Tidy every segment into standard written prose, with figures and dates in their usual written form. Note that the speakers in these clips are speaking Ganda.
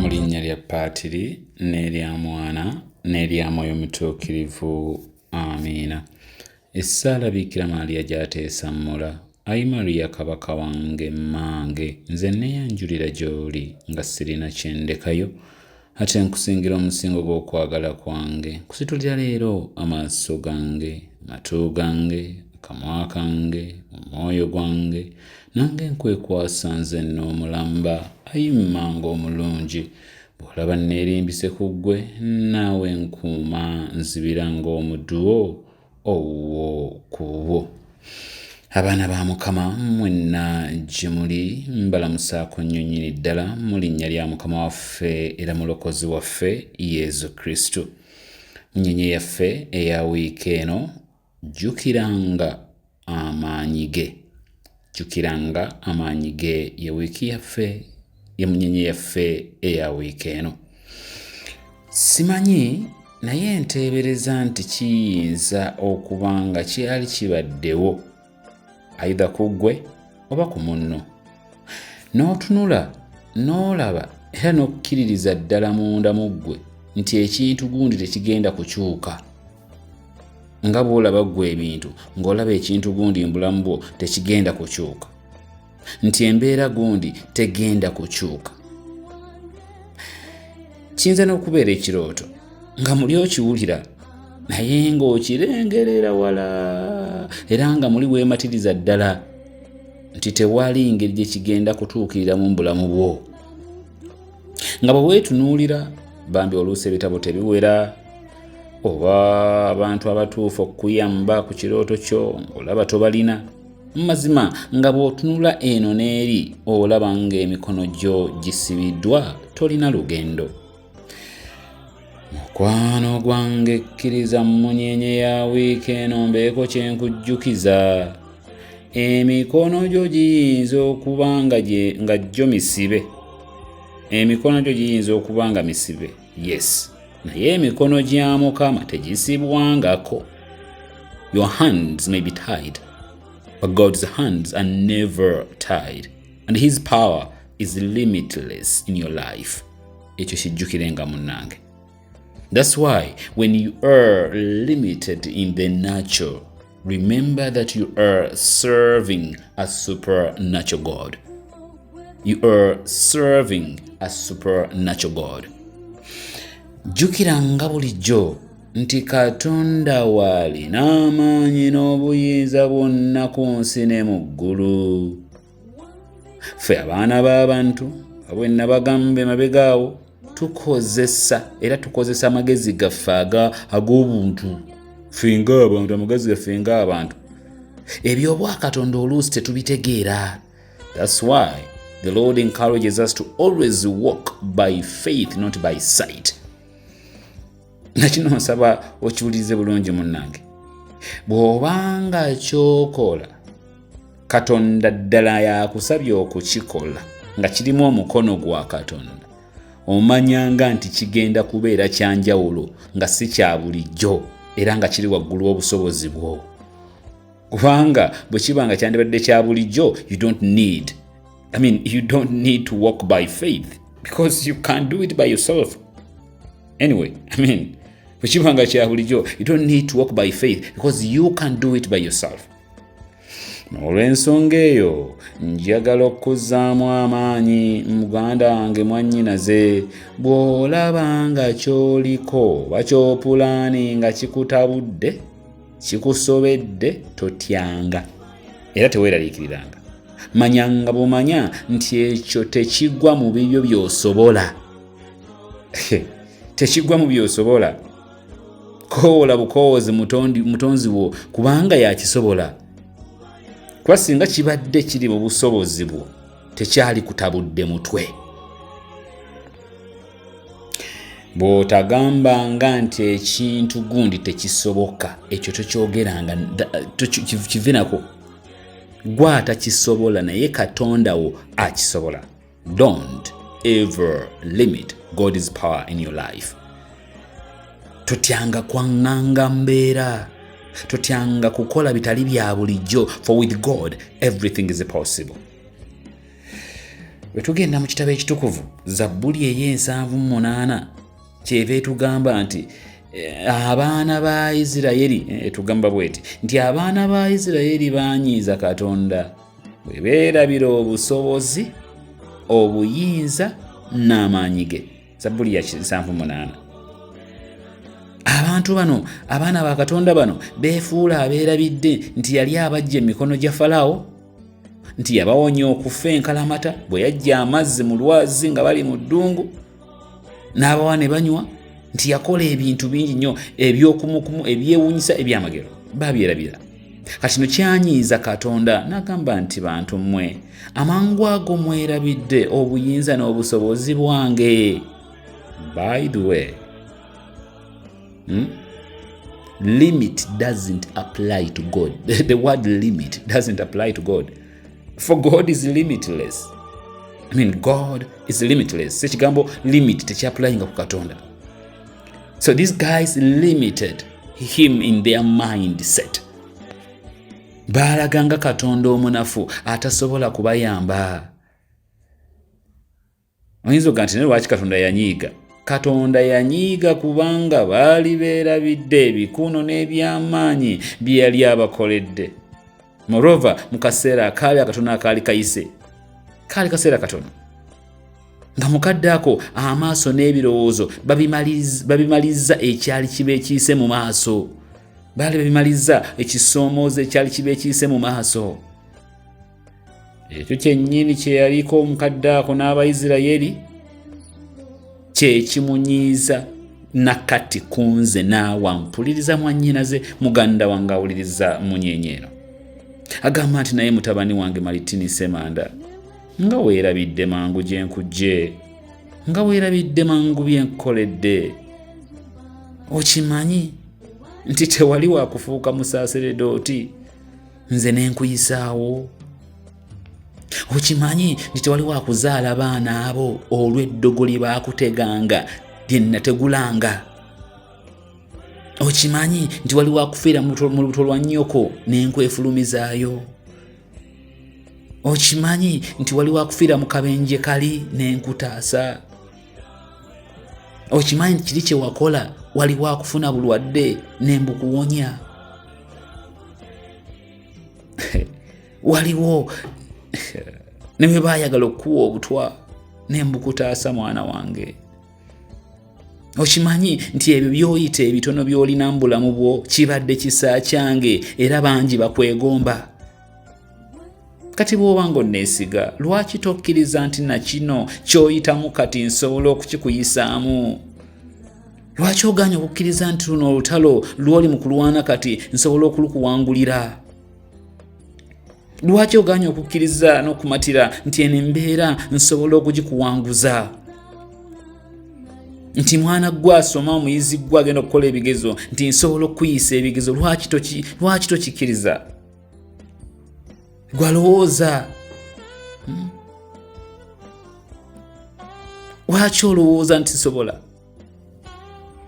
mu linnya lya Paatiri n'erya Mwana n'erya Mwoyo Mutuukirivu. Amiina. Essaala Bikira Maria gy'ateesa mmula. Ayi Maria kabaka wange mmange, nze neeyanjulira gy'oli nga sirina kyendekayo, ate nkusingira omusingo gw'okwagala kwange. Nkusitulira leero amaaso gange, amatu gange, akamwa kange, omwoyo gwange, nange nkwekwasa nze n'omulamba. Ayi mmange omulungi, bw'olaba neerimbise ku ggwe, naawe nkuuma nzibira ng'omuddu wo owwo ku bwo. Abaana ba Mukama mwenna gye muli, mbalamusaako nnyo nnyini ddala mu linnya lya Mukama waffe era mulokozi waffe Yezu Kristo. Nnyenye yaffe eya wiiki eno, Jjukiranga Amanyi Ge. Jjukiranga Amanyi Ge ye wiiki yaffe, ye nnyenye yaffe eya wiiki eno. Simanyi naye nteebereza nti kiyinza okuba nga kyali kibaddewo aidha ku ggwe oba ku munno, n'otunula n'olaba era n'okkiririza ddala munda mu ggwe nti ekintu gundi tekigenda kukyuka. Nga bw'olaba ggwe ebintu ng'olaba ekintu gundi mu bulamu bwo tekigenda kukyuka, nti embeera gundi tegenda kukyuka. Kiyinza n'okubeera ekirooto nga muli okiwulira naye ng'okirengerera wala era nga muli weematiriza ddala nti tewali ngeri gye kigenda kutuukirira mu bulamu bwo. Nga bwe weetunuulira bambi oluusi ebitabo tebiwera oba abantu abatuufu okukuyamba ku kirooto kyo olaba tobalina. Mazima nga bw'otunula eno n'eri olaba ng'emikono gyo gisibiddwa, tolina lugendo. Mukwano gwange kkiriza mmunyenye ya wiiki eno mbeeko kye nkujjukiza. Emikono gyo giyinza okuba nga gyo misibe. Emikono gyo giyinza okuba nga misibe, yes, naye emikono gya Mukama tegisibwangako. Your hands may be tied, but God's hands are never tied, and his power is limitless in your life. Ekyo kijjukirenga munnange. That's why when you are limited in the natural, remember that you are serving a supernatural God. You are serving a supernatural God. Jjukiranga bulijjo nti Katonda w'alina amaanyi n'obuyinza bwonna ku nsi ne mu ggulu. Ffe abaana b'abantu abwenna bagambe mabegaawo tukozesa amagezi gaffe ag'obuntu. Ffe ng'abantu amagezi gaffe ng'abantu eby'obwakatonda oluusi tetubitegeera. That's why the Lord encourages us to always walk by faith, not by sight. Nakino nsaba okiwulirize bulungi munnange. Bw'obanga ky'okola Katonda ddala yakusabye okukikola nga kirimu omukono gwa Katonda, omanyanga nti kigenda kubeera kyanjawulo nga si kya bulijjo era nga kiri waggulu w'obusobozi bwo. Kubanga bwe kiba nga kyandibadde kya bulijjo, you don't need to walk by faith because you can't do it by yourself. Anyway, bwe kiba nga kya bulijjo, you don't need to walk by faith because you can't do it by yourself. Olw'ensonga eyo njagala okuzzaamu amaanyi muganda wange mwannyinaze, bw'olaba nga ky'oliko bakyopulaani nga kikutabudde, kikusobedde, totyanga era teweeraliikiriranga. Manyanga bumanya nti ekyo tekigwa mu bibyo by'osobola. Tekigwa mu by'osobola. Koola bukoowozi mutonzi wo kubanga yakisobola. Kuba singa kibadde kiri mu busobozi bwo tekyali kutabudde mutwe. Bw'otagambanga nti ekintu gundi tekisoboka, ekyo tokyogeranga kivinako. Gwe atakisobola naye Katonda wo akisobola. Don't ever limit God's power in your life. Totyanga kwanganga mbeera. Totyanga kukola bitali bya bulijjo, for with God everything is possible. bwe tugenda mu kitabo ekitukuvu Zabbuli ey'ensanvu-munaana kyeva etugamba nti abaana ba Isirayiri tugamba bweti nti abaana ba Isirayiri baanyiiza Katonda bwe beerabira obusobozi obuyinza n'amaanyi ge. Zabbuli ya 78. Abantu bano abaana ba Katonda bano beefuula abeerabidde nti yali abajja emikono gya Falaawo, nti yabawonya okufa enkalamata bwe yajja amazzi mu lwazi nga bali mu ddungu n'abawa ne banywa, nti yakola ebintu bingi nnyo ebyokumukumu ebyewuunyisa ebyamagero babyerabira. Kati no kyanyiiza Katonda n'agamba nti bantu mmwe amangu ago mwerabidde obuyinza n'obusobozi bwange. By the way, limit doesn't apply to God. The word limit doesn't apply to God. For God is limitless. I mean, God is limitless. Sekigambo limit tekyaplying ku Katonda. So these guys limited him in their mindset. Balaganga Katonda omunafu atasobola kubayamba. Oyinza okugamba nti lwaki Katonda yanyiiga? Katonda yanyiiga kubanga baali beerabidde ebikuno n'ebyamaanyi bye yali abakoledde. Moreover, mu kaseera akaali akatono akaali kayise, kaali kaseera katono nga mukadde ako amaaso n'ebirowoozo babimalizza ekyali kibeekiyise mu maaso. Baali babimalizza ekisoomoozo ekyali kibeekiyise mu maaso. Ekyo kyennyini kye yaliko omukadde ako n'Abayisirayiri kye kimunyiiza nakati kunze naawe mpuliriza mwannyinaze muganda wange awuliriza munyeenyeeno. Agamba nti naye mutabani wange Malitini Semanda, nga weerabidde mangu gye nkujje, nga weerabidde mangu bye nkoledde. Okimanyi nti tewali wa kufuuka musaaseredooti nze ne nkuyisaawo? Okimanyi nti tewali wa kuzaala baana abo olw'eddogo lye baakuteganga lye nategulanga? Okimanyi nti wali wa kufiira mu lubuto lwa nnyoko ne nkwefulumizaayo? Okimanyi nti wali wa kufiira mu kabenje kali ne nkutaasa? Okimanyi nti kiri kye wakola wali wa kufuna bulwadde ne mbukuwonya? Waliwo ne bwe baayagala okuwa obutwa ne mbukutaasa mwana wange. Okimanyi nti ebyo by'oyita ebitono by'olina mu bulamu bwo kibadde kisa kyange era bangi bakwegomba. Kati bw'oba ng'onneesiga lwaki tokkiriza nti na kino ky'oyitamu kati nsobola okukikuyisaamu? Lwaki oganya okukkiriza nti luno olutalo lw'oli mu kulwana kati nsobola okulukuwangulira? Lwaki oganya okukkiriza n'okumatira nti eno embeera nsobola okugikuwanguza? Nti mwana gwe asoma omuyizi gwe agenda okukola ebigezo nti nsobola okuyisa ebigezo, lwaki tokikkiriza? Gwalowooza. Lwaki olowooza nti sobola?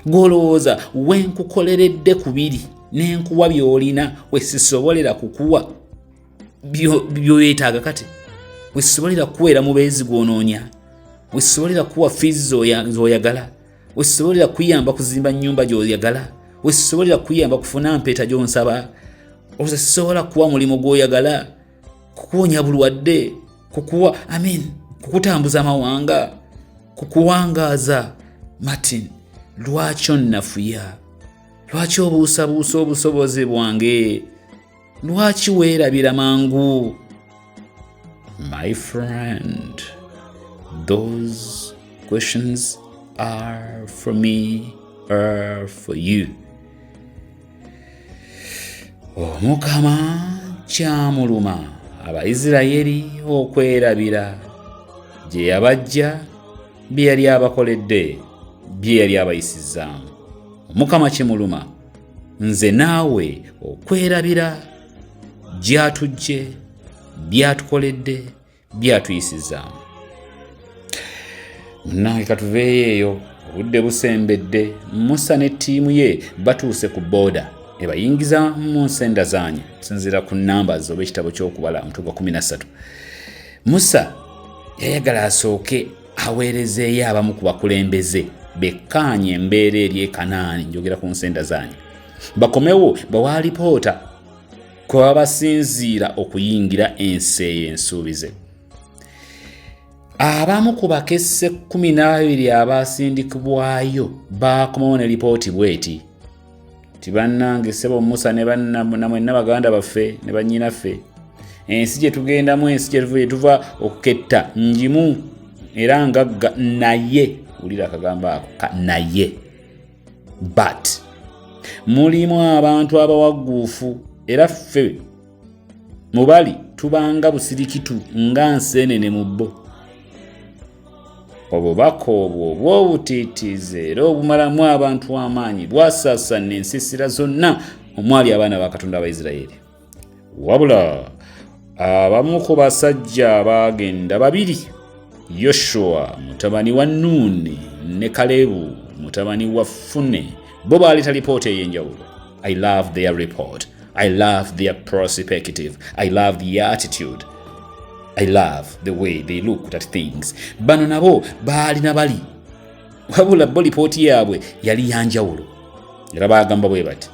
Gwolowooza wenkukoleredde ku biri n'enkuwa by'olina wesisobolera kukuwa by'oyeetaaga kati? Wesisobolera kuweera mubeezi gw'onoonya? Wesisobolera kuwa fees z'oyagala? Wesisobolera kuyamba kuzimba nnyumba gy'oyagala? Wesisobolera kuyamba kufuna mpeta gy'onsaba? Wesisobola kuwa mulimu gw'oyagala? Kukuwonya bulwadde? Kukutambuza amawanga? Kukuwangaaza? Martin, lwaki onnafuya? Lwaki obuusabuusa obusobozi bwange? Lwaki weerabira mangu? My friend, those questions are for me, are for you. Omukama kyamuluma Abayisirayiri okwerabira gye yabajja, bye yali abakoledde, bye yali abayisizaamu. Omukama kimuluma nze naawe okwerabira gy'atujje, byatukoledde, byatuyisizaamu. Munnange katuveeyo eyo, obudde busembedde. Musa ne ttiimu ye batuuse ku booda ebayingiza mu nsenda zaanya, sinzira ku numbers oba ekitabo ky'okubala omutwe gwa 13. Musa yayagala asooke aweerezeeyo abamu ku bakulembeze bekkaanye embeera eri e Kanaani, njogera ku nsenda zanyi, bakomewo bawa alipoota kwe babasinziira okuyingira ensi eyo ensuubize. Abamu ku bakesse 12 abaasindikibwayo bakomawo ne lipooti bweti ti bannange ssebo Musa ne mwenna baganda baffe ne bannyinaffe, ensi gye tugendamu, ensi gye tuva okuketta njimu era ngagga, naye wulira akagamba ako naye but mulimu abantu abawaguufu era ffe mubali tubanga busirikitu nga nseenene mu bbo. Obubaka obwo obw'obutiitiize era obumalamu abantu amaanyi bwasaasaana ensiisira zonna omwali abaana ba Katonda Abayisirayiri. Wabula abamu ku basajja abaagenda babiri, Yoshua mutabani wa Nuuni ne Kalebu mutabani wa Fune, bo baaleta lipoota ey'enjawulo. I love their report. I love their perspective. I love the attitude. I love the way they looked at things. Bano nabo baalina bali, wabula bo lipooti yaabwe yali yanjawulo. Era baagamba bwe bati,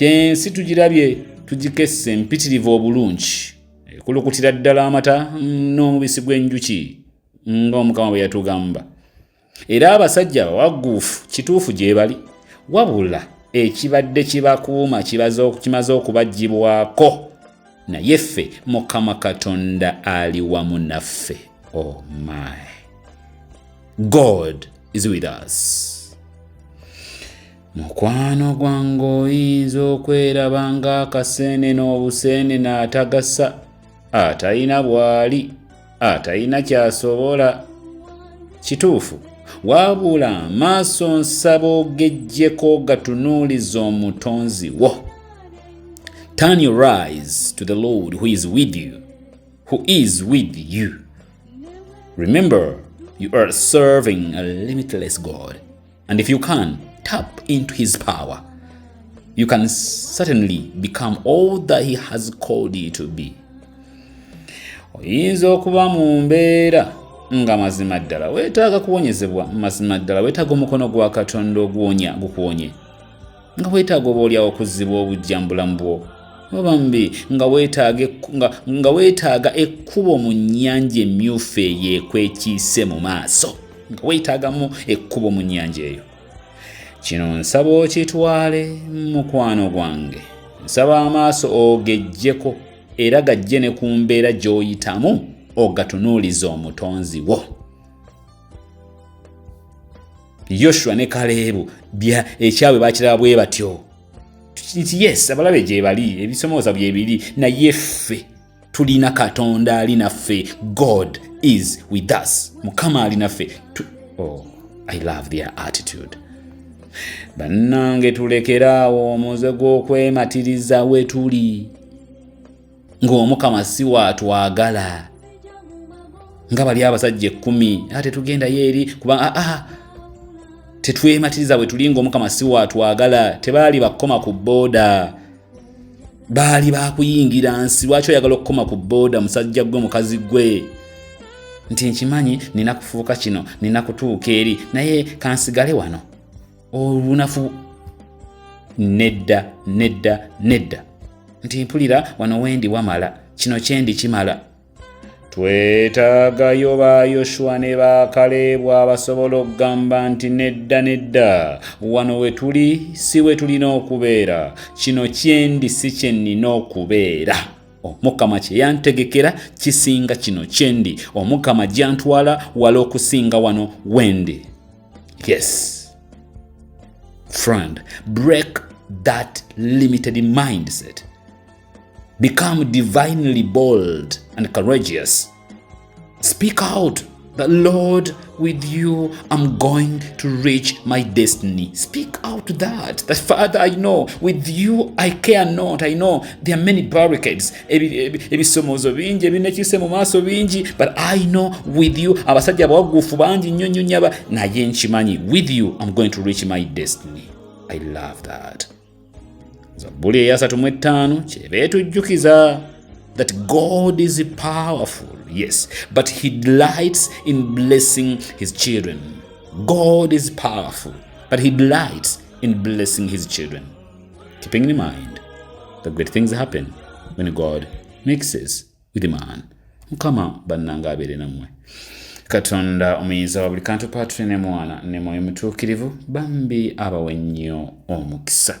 ensi tugirabye tugikesse mpitirivu obulungi, ekulukutira ddala amata n'omubisi gw'enjuki ng'Omukama bwe yatugamba. Era abasajja abawaguufu kituufu gye bali, wabula ekibadde kibakuuma kimaze okubaggyibwako, naye ffe Mukama Katonda ali wamu naffe. Oh my God is with us. Mukwano gwange oyinza okweraba ng'akaseenene obuseenene atagasa, atalina bwali, atalina kyasobola. Kituufu, wabula amaaso nsaba ogejjeko gatunuuliza omutonzi wo. Turn your eyes to the Lord who is with you, who is with you. Remember, you are serving a limitless God, and if you can tap into his power, you can certainly become all that he has called you to be. Oyinza okuba mu mbeera nga mazima ddala weetaaga kuwonyezebwa, mazima ddala weetaaga omukono gwa Katonda gukuwonye, nga weetaaga obaolyawo okuzzibwa obujjambulamu bwo, oba mbi nga weetaaga ekkubo mu nnyanja emmyufu eyo ekwekiise mu maaso, nga weetaagamu ekkubo mu nnyanja eyo. Kino nsaba okitwale mukwano gwange, nsaba amaaso ogejjeko era gajje ne ku mbeera gy'oyitamu ogatunuuliza omutonzi wo. Yoshua ne Kalebu ekyabwe bakiraba bwe batyo. Yes, abalabe gye bali, ebisomooza bye biri, naye ffe tulina Katonda ali naffe. God is with us. Mukama ali naffe. Oh, I love their attitude. Bannange tulekeraawo omuze gw'okwematiriza we tuli, ng'Omukama si waatwagala nga bali abasajja 10 ate tugenda yeeri kuba tetwematiriza bwe tuli ng'Omukama si waatwagala. Tebaali bakoma ku booda, baali bakuyingira nsi. Lwaki oyagala okukoma ku booda musajja gwe mukazi gwe nti nkimanyi nina kufuuka kino, nina kutuuka eri, naye kansigale wano olunafu? Nedda, nedda, nedda. Nti mpulira wano wendi wamala, kino kyendi kimala. Twetaagayo ba Yoshua ne ba Kalebu abasobola okugamba nti nedda, nedda, wano we tuli si we tulina okubeera, kino kyendi si kye nnina okubeera. Omukama kye yantegekera kisinga kino kyendi. Omukama gyantwala wala okusinga wano wendi. Yes. Friend, break that limited mindset. Become divinely bold and courageous. Speak out that, Lord, with you I'm going to reach my destiny. Speak out that Father, I know with you I care not. I know there are many barricades, ebisomozo bingi ebinekise mu maaso bingi, but I know with you abasajja abawaguufu bangi nnyo nnyo nyaba, naye nkimanyi with you I'm going to reach my destiny. I love that. Zabbuli eya 35 kyeba etujjukiza that God is powerful, yes, but he delights in blessing his children. God is powerful, but he delights in blessing his children. Keeping in mind the great things happen when God mixes with man. Mukama bannanga abeere nammwe. Katonda omuyinza wa buli kantu paatule ne mwana ne mwoyo mutuukirivu bambi abawe nnyo omukisa.